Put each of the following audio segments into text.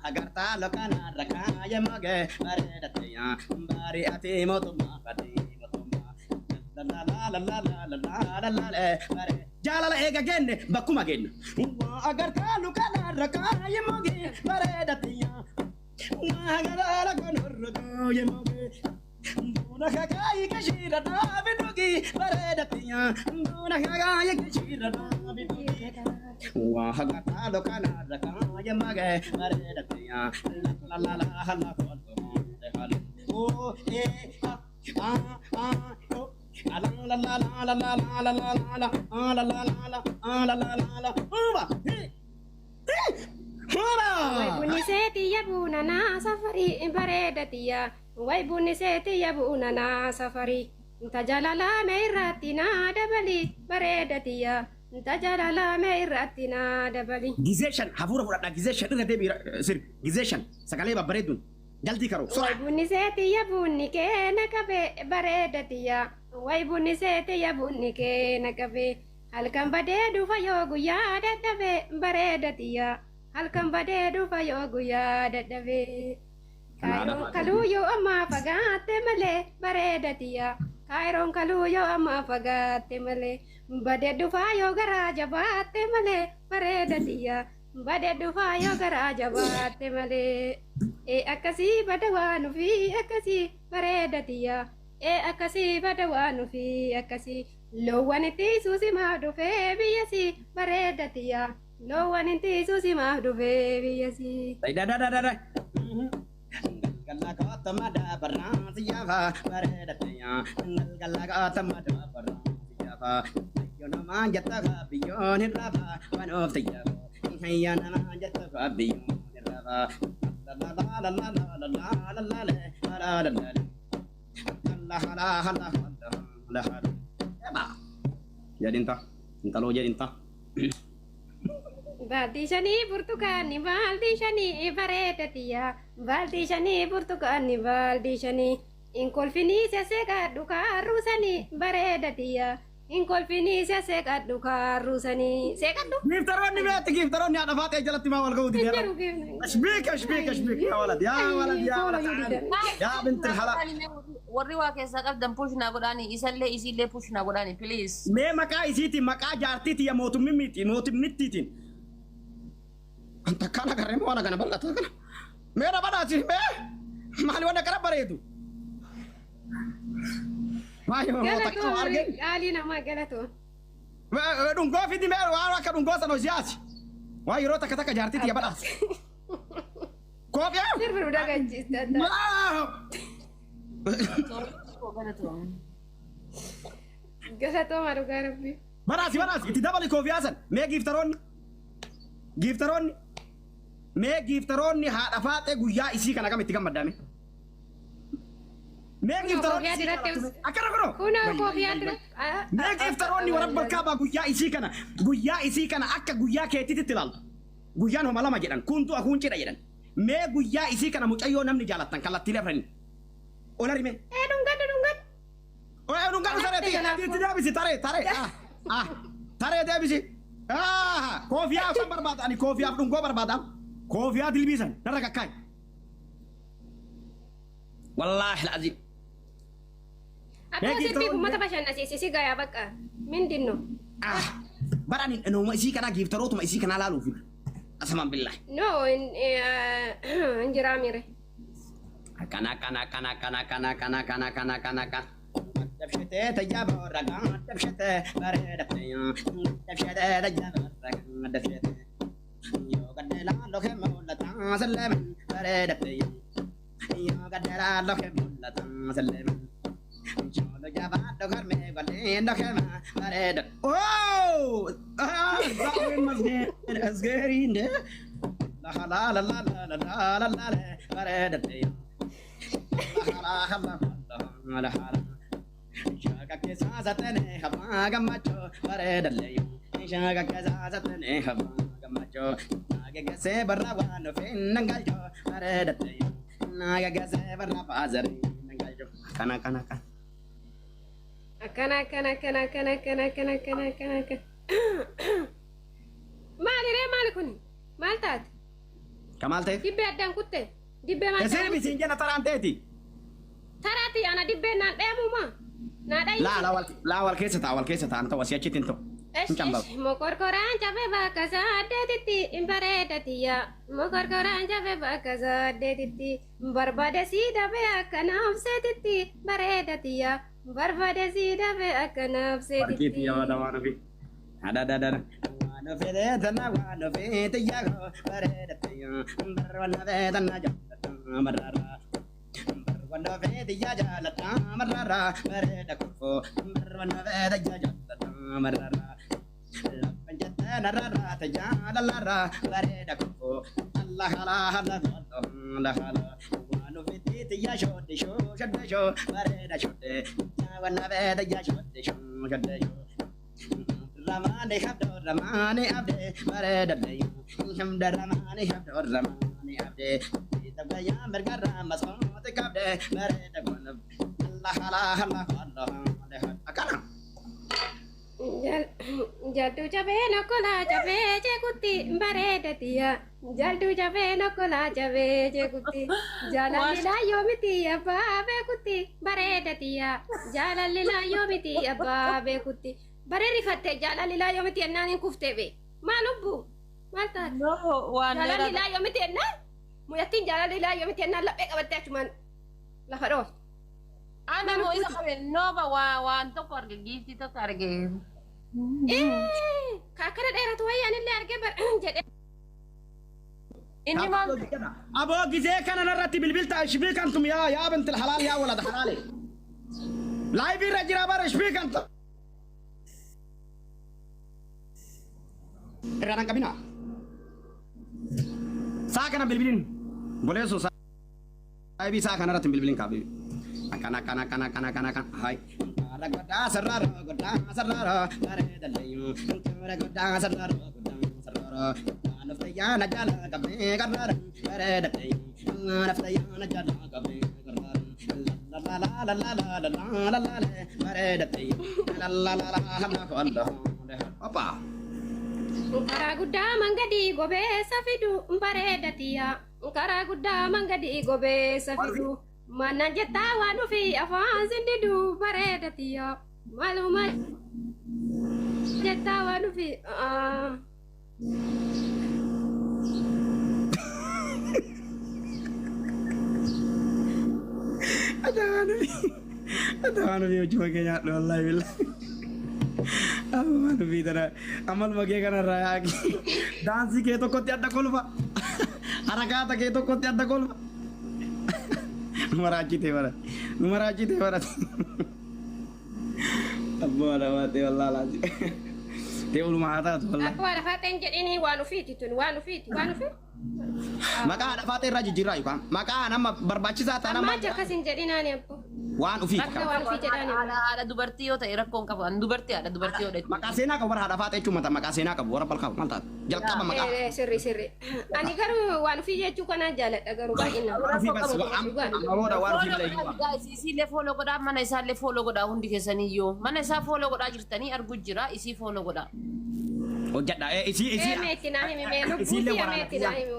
agarta lokana rakaya mage baredatiya bariati motuma pati motuma la la la la la la la la la bare jalala ega genne bakuma genne agarta lokana rakaya mage baredatiya agarta lokana rakaya mage Duna kagai kashira na bidugi baredatiya Duna kagai kashira na bidugi Wa hagata lokana rakaya mage baredatiya la la la la la oh eh oh la la la la la la la la la la la la la la la Wai bunyi seti ya bunana safari baredatiya Wai bunyi seti ya bunana safari Tajalala meiratina dabali baredatiya Tajalala meiratina dabali Gizeshan hafura fudhadha gizeshan irra deebiira sir gizeshan sagalee babbareedduun jaltii karoo Wai bunyi seti ya bunni keena qabe baredatiya Wai bunni seti ya bunni keena qabe Halkan badee dhufa yoo guyyaa dadhabe baredatiya Halkan badee dhufa yoo guyyaa dadhabe Kairon kaluu yoo amma fagaatte malee bareedatiya Kairon kaluu yoo amma fagaatte malee badee dhufa yoo garaa jabaatte malee bareedatiya badee dhufa yoo garaa jabaatte malee akkasii bada waan fi akkasii bareedatiya akkasii bada waan fi akkasii loowwan itti suusimaa dhufee biyyasii bareedatiya loowwan itti suusimaa dhufee biyyasii. Dai. Galaga tamada barnasiyafa baredatiya galaga tamada barnasiyafa yonama jataga biyon hiraba wanoftiya hayana jataga biyon hiraba la la la la la la la la la la la la la jadinta intalo jadinta Baldi shani burtukani baldi shani baredatiya baldi shani burtukani baldi shani inkolfini seseka duka rusani baredatiya inkolfini seseka duka rusani sekadu giftaroni bet giftaroni ada fate jalati ma wal gawdi ashbik ya walad ya bint alhalal warri waa keessa qabdan pushna godhani isillee pushna godhani please me maka isiti maka jartiti ya motummittitin Anta kana garemu wana kana balata kana. Mera bada sih me. Mali wana kana bareedu. Mayo takka warge. Ali nama galato. Dungo fidi me wala ka dungo sano siasi. Wa yiro taka jarti tiya bada. Kopya. Sir udah ganjis tata. Galato maru garabi. Barasi tidak balik kopiasan. Me giftaroni me giftaroni haadha faate guyyaa isii kana kamitti gammadame me giftaroni akkana kono kuna kofiyaa dira me giftaroni warabbal kaaba guyyaa isii kana akka guyyaa keetitti ilaaltu guyyaan homa lama jedhan kuntu akuun cidha jedhan me guyyaa isii kana mucayyoo namni jaalattan kallattii lafrani olarime dungan sareeti deebisi tare deebisi kofiyaa san barbaadani kofiyaa dhungoo barbaadam kofiyaa dilbisan darra kakkaay wallaahi alazim Aku sirbii ummata bashannansiisi gaya bakka mindinno barani enuma isii kana giftarootuma isii kana laaluufi asaman billahi no injiramire kana دبشته تجاب الرقم دبشته برد فيا دبشته تجاب الرقم دبشته يو قدلا لك مولا تسلم برد فيا يو قدلا لك مولا تسلم جولو جابات دكر مي قلين دكر ما برد اوه زاوي مزغير ازغيرين لا لا لا لا لا لا لا لا برد فيا لا لا لا لا لا Shaga kesasatene haba gamacho baredaleyo Shaga kesasatene haba gamacho Naga gase barrawa no fennangaljo baredaleyo Naga gase barrawa azari nangaljo kana Mali re mali kuni mal tat Kamalte? Dibbee addaan kutte. Dibbee maal Esini bisin jena taranteeti. Taraati ana dibbee naan dheemuma. Naa dhayi. La wal keessa ta'an ta'u asii achitti hin ta'u. Hin cambaa. Mokorkoraan cabe bakka saddeetitti hin bareedatiya. Mokorkoraan cabe bakka saddeetitti barbaade sii dabe akka naafseetitti bareedatiya. Barbaade sii dabe akka naafseetitti. Barkeeti yaada waan ofi. Ada. Waan ofee tana waan ofee tiyyaako bareedatiya. Barbaade tana jaalladha marara. Barbaade ofee tiyyaa jaalladha marara. Bareeda kofoo. Barbaade tiyyaa jaalladha marara. Narara tajala lara bareda kofo Allah hala wanu fiti ya shode bareda shode wana beda ya shode ramane abde bareda dayu hamda ramane abde tabaya mergara masmot kabde bareda kon Allah akana Jaldu cabee nokkola cabee jeekutti bareedatiya. Jaldu cabee nokkola cabee jeekutti. Jaalalli laayyoo miti abbaa beekutti bareedatiya. Jaalalli laayyoo miti abbaa beekutti. Baree rifatte jaalalli laayyoo miti ennaan hin kuftee bee. Maal obbu? Maal taate? Jaalalli laayyoo miti ennaan? Muyyattiin jaalalli laayyoo miti ennaan laphee qabattee achumaan lafa dhoofte. Ana mo isa kami nova waan tokko arge giiftii tokko arge. Kaakana dheeratu wayyaan illee argee jedhe. Inni maal? Aboo gisee kana narratti bilbilta ishbiikantum yaa bintil halaal yaa walad halaale. Laayivii irra jira bara ishbiikantum. Irra nan qabina. Saa kana bilbilin. Boleessu saa. Laayivii saa kana irratti bilbilin kaabii. Kana hai goda sarara bareda layu goda sarara nafta na jala kabe karara bareda layu nafta na jala kabe karara la bareda layu Allah apa karaa guddaa mangadi gobeessa fidu bareedatiya karaa guddaa mangadi gobeessa fidu mana jettaa waan ofii afaan sindidu bareedatiya maaluma jettaa waan ofii Adawanu fi ujuma keenya wallahi billahi. Amanu fi tara amal magee kana raaki. Dansi kee tokkotti adda kolfa. Harakaata kee tokkotti adda kolfa. Numarachite bara. Abbo ada mate wallahi lazim. Te uluma hata wallahi. Aku ada faten jedini waan ofiiti tun waan ofiiti. Maka ada fate irra jijjiirraa yookaan maqaa nama barbaachisaa ta'an amma jakkasin jedhinaani abbo. waan ofiiti Akka qaba. waan ofii jedhani. Haadha dubartii yoo ta'e rakkoon qabu. Dubartii haadha dubartii yoo ta'e. Maqaa seenaa qabu bara haadha faate jechuun mata maqaa seenaa qabu warra balqabu maal taate jalqaba maqaa. Sirri. Ani garuu waan ofii jechuu kana jaaladha garuu baay'inaan. Ofii bas amma booda waan ofii malee himaa. Isiillee fooloo godhaa mana isaallee fooloo godhaa hundi keessaniyyuu mana isaa fooloo godhaa jirtanii arguu jira isii fooloo godhaa. Hojjedha isii Meetti naa himi mee lubbuutti meetti naa himi.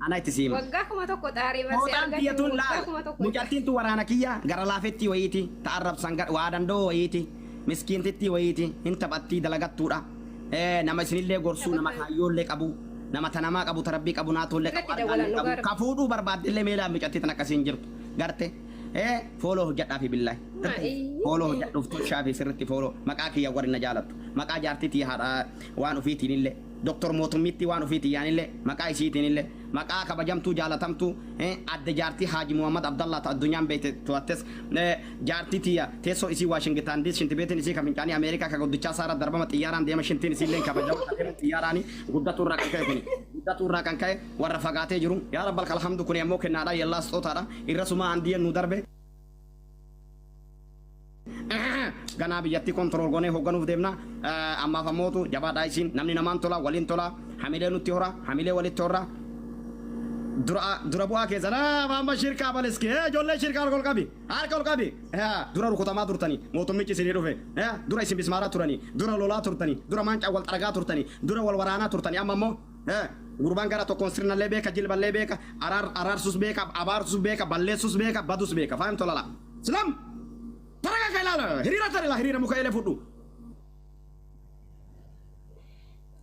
ana itti siima. Waggaa kuma tokko xaarii barsee Mootaan biyya tun waggaa kuma laa tokko. mucattiin tu waraana kiyya gara laafetti wayiiti ta'arrabsan waa dandoo wayiiti miskiintitti wayiiti hin taphattii dalagattuudha. Nama isinillee gorsuu nama kaayyoollee qabu nama tanamaa qabu tarabbii qabu naatollee qabu ka fuudhuu barbaadillee meelaa mucattii tan akkasiin jirtu garte. Fooloo hojjedhaa fi billahi. Fooloo hojjedhuuf tolchaa fi sirriitti fooloo maqaa kiyya warri na jaalattu maqaa jaartiitii haadha waan ofiitiin illee doktor mootummiitti waan ofiitiin yaanillee maqaa isiitiin illee maqaa kabajamtuu jaalatamtuu adde jaartii Haaji Muhammad Abdallah ta addunyaan beekte tu'attes jaartii tiyya teessoo isii Waashingitaan diis shinti beetin isii kafincaanii Ameerikaa ka guddichaa saara darbama xiyyaaraan deema shintiin isiillee kabajamu xiyyaaraanii guddatu irraa kan ka'e kuni guddatu irraa kan ka'e warra fagaatee jiru yaa rabbal alhamdu kuni ammoo kennaadha yallaa sixootaadha irra suma andiyan nu darbe. Ganaa biyyattii kontrol goonee hoogganuuf deemna ammaaf ammootu jabaadhaa isiin namni namaan tola waliin tola hamilee nutti hora hamilee walitti horra dura bu'aa keessa amma shirkaa baleski ijoollee shirkaa harka ol qabi dura rukutamaa turtanii mootummichi isinii dhufe dura isin bismaaraa turanii dura lolaa turtanii dura maancaa wal xaragaa turtanii dura wal waraanaa turtanii amma ammoo Gurbaan gara tokkoon sirnallee beeka, jilballee beeka, araarsus beeka, abaarsus beeka, balleessus beeka, badus beeka. Fahamtu lala. Silam! Taraga ka ilaala. Hiriira tarila, hiriira muka elee fudhu.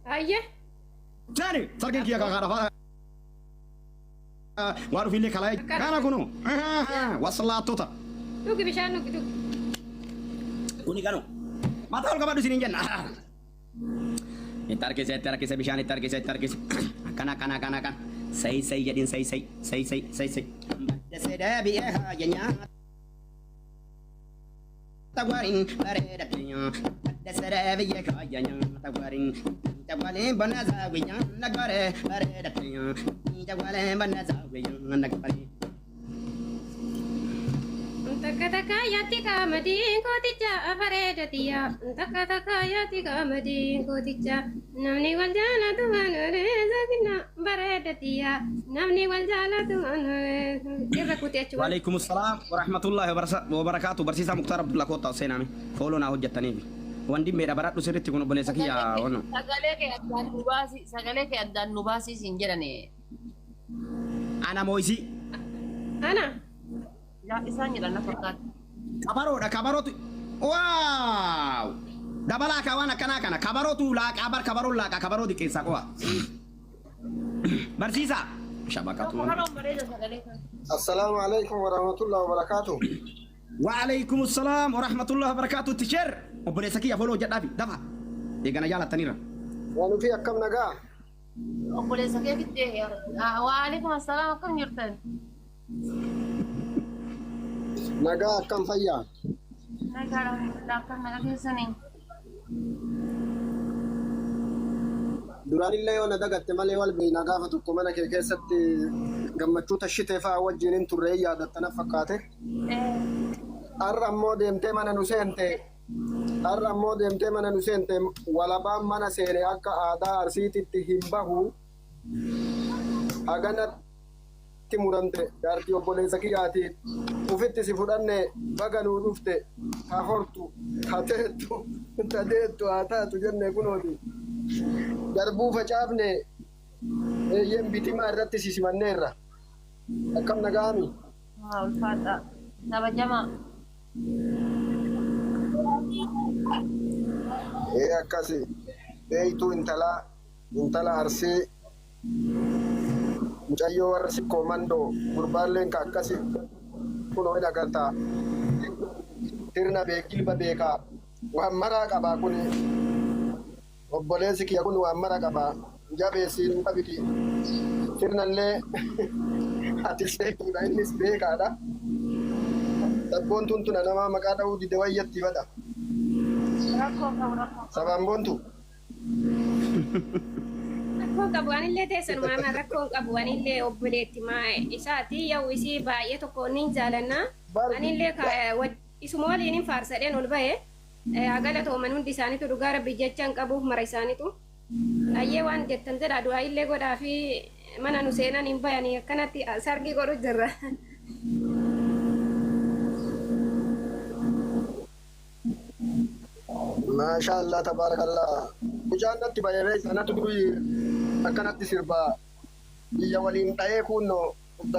Ayye. Jaani, sargin kiyya kakaadha. Waa dhufillee kalaa. Kana kunu. Wasalaattota. Dhugi bishaan dhugi. Kuni kanu. Mataa ol qabadhu isiniin jenna. Itti harkise bishaan itti harkise. Kana. Say jedhin say. Badda deebi'ee haa jenyaa. Tagwarin bareeda keenya. Badda deebi'ee haa jenyaa. Tagwarin bana zaawiyyaa nagare bareeda keenya. Tagwarin bana zaawiyyaa nagare. Takka yaatti qaamadiin kooticha bareedatiya. Takka yaatti qaamadiin kooticha. Namni wal jaalatu manoreessa kinna bareedatiya. Namni wal jaalatu manoreessa. Irra kuti achi. Waalaikum salaam wa rahmatullahi wa barakatuh. Barsiisaa Muktaar Abdullah Koota Huseenaami. Fooloo naa hojjettaniif. Wanti meedha baradhu sirriitti kun obboleessa kiyya ono. Sagalee kee addaan nu baasii siin jedhani. Ana moo'isi. Ana. Isaan jedhan na fakkaata. Kabaroodha kabarootu. Waaw! Dabalaa kaawwan akkanaa kana kabarootu laaqaa bar kabaroon laaqaa kabaroo xiqqeessaa qofa. Barsiisaa. Shabakatu. Assalamu alaikum warahmatullahi wabarakatuh. Waalaikum assalam warahmatullahi wabarakatuh. Tisher. Obboleessa kiyya fooloo jedhaafi dafa. Eegana jaalattaniira. Waan fi akkam nagaa. Obboleessa kee fittee. Waalaikum assalaam akkam jirtan. Nagaa akkam fayyaa. Nagaa akkam nagaa keessanii. Duraanillee yoo na dagatte malee wal beekna gaafa tokko mana kee keessatti gammachuu tashitee fa'aa wajjin hin turre yaadattana fakkaate. Har'a ammoo deemtee mana nu seente walabaan mana seene akka aadaa arsiititti hin bahu haganatti murante jaartii obboleessa kiyyaati ufitti si fudhanne baga nuu dhufte haa hortu haa teettu haa taatu jenne kunooti. Darbuu facaafne eeyyen bitimaa irratti sisimanneerra akkam nagaami. Ulfaadha. Kabajamaa. Akkasi beeytuu intala arsii mucayyoo warra sikkoo mandoo gurbaalleen ka akkasi kunoo hin agartaa sirna beekilba beekaa waan maraa qabaa kun obboleessi kiyya kun waan mara qabaa jabeessiin qabiti sirnallee ati seetuudha innis beekaadha. Sabboon tuntuna namaa maqaa dha'uu dide wayyatti fadha. Sabaan boontu. Rakkoon qabu anillee teessanuma ama rakkoon qabu anillee obboleetti maa isaati yoo isii baay'ee tokko ni jaalanna anillee isuma waliin hin faarsadheen ol ba'e agala tooman hundi isaaniitu dhugaa rabbi jechaan qabuuf mara isaaniitu ayyee waan jettan jedha du'aa illee godhaa fi mana nu seenan hin bayanii akkanatti sargii godhu jirra. Masha Allah tabarakallah. Mucaan natti baay'ee sanatu durii akkanatti sirbaa biyya waliin dha'ee kunno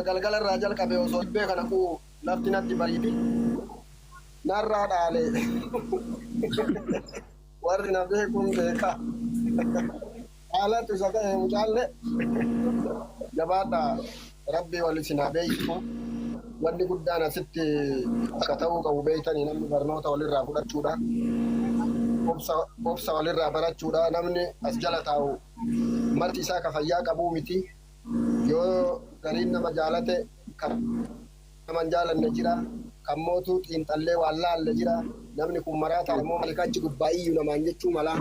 galgala irraa jalqabe osoo hibbee kana kuu lafti natti bariiti. Narraa dhaale. Warri na beekuun beeka. Haalatu isa ta'e mucaalle jabaadha rabbi wal isin haa beeyisu. Wanni guddaan asitti akka ta'uu qabu beeytanii namni barnoota walirraa fudhachuudha. Obsa walirraa barachuudha. Namni as jala taa'u marti isaa ka fayyaa qabuu miti. Yoo gariin nama jaalate kan nama hin jaalanne jira. Kan mootuu xiinxallee waan laalle jira. Namni kun maraa taa'e immoo malikachi gubbaa'iyyuu namaan jechuu mala.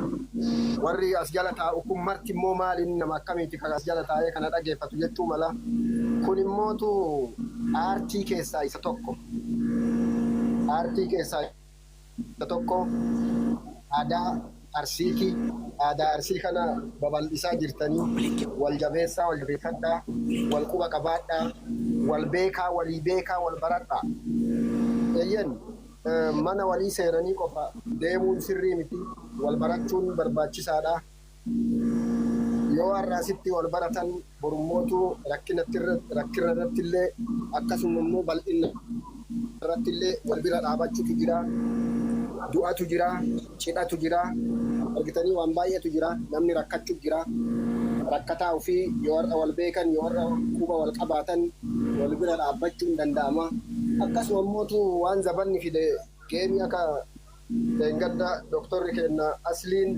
Warri as jala taa'u kun marti immoo maaliin nama akkamiiti kan as jala taa'ee kana dhageeffatu jechuu mala. Kun immootu aartii keessaa isa tokko. Aartii keessaa isa tokko aadaa arsiiti. Aadaa arsii kana babal'isaa jirtanii wal jabeessaa, wal jabeeffadhaa, wal quba qabaadhaa, wal beekaa, walii beekaa, wal baradhaa. Eeyyen mana walii seenanii qofa deemuun sirrii miti. Wal barachuun barbaachisaadha. yoo har'aasitti wal baratan borummootu rakkina irratti illee akkasuma immoo bal'ina irratti illee wal bira dhaabachuutu jira. Du'atu jira, cidhatu jira, argitanii waan baay'eetu jira. Namni rakkachuu jira. Rakkataa ofii yoo har'a wal beekan yoo har'a quba wal qabaatan wal bira dhaabbachuu hin danda'ama. Akkasuma immootu waan zabanni fide geemii akka deengadda doktorri keenya asliin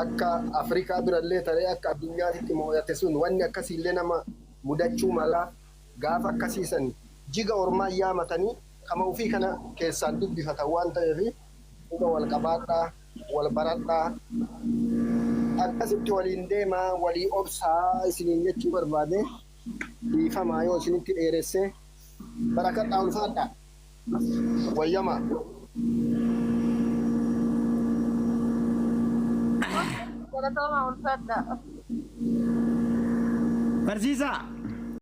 akka Afrikaa birallee ta'ee akka addunyaatti mo'ate sun wanni akkasiillee nama mudachuu mala gaafa akkasiisan jiga ormaa yaamatanii kama ofii kana keessaan dubbifatan waan ta'eef quba wal qabaadhaa wal baradhaa akkasitti waliin deemaa walii obsaa isiniin jechuu barbaade dhiifamaa yoo isinitti dheeresse barakadhaa ulfaadhaa wayyamaa. Galatoomaa ulfaadhaa. Barsiisaa.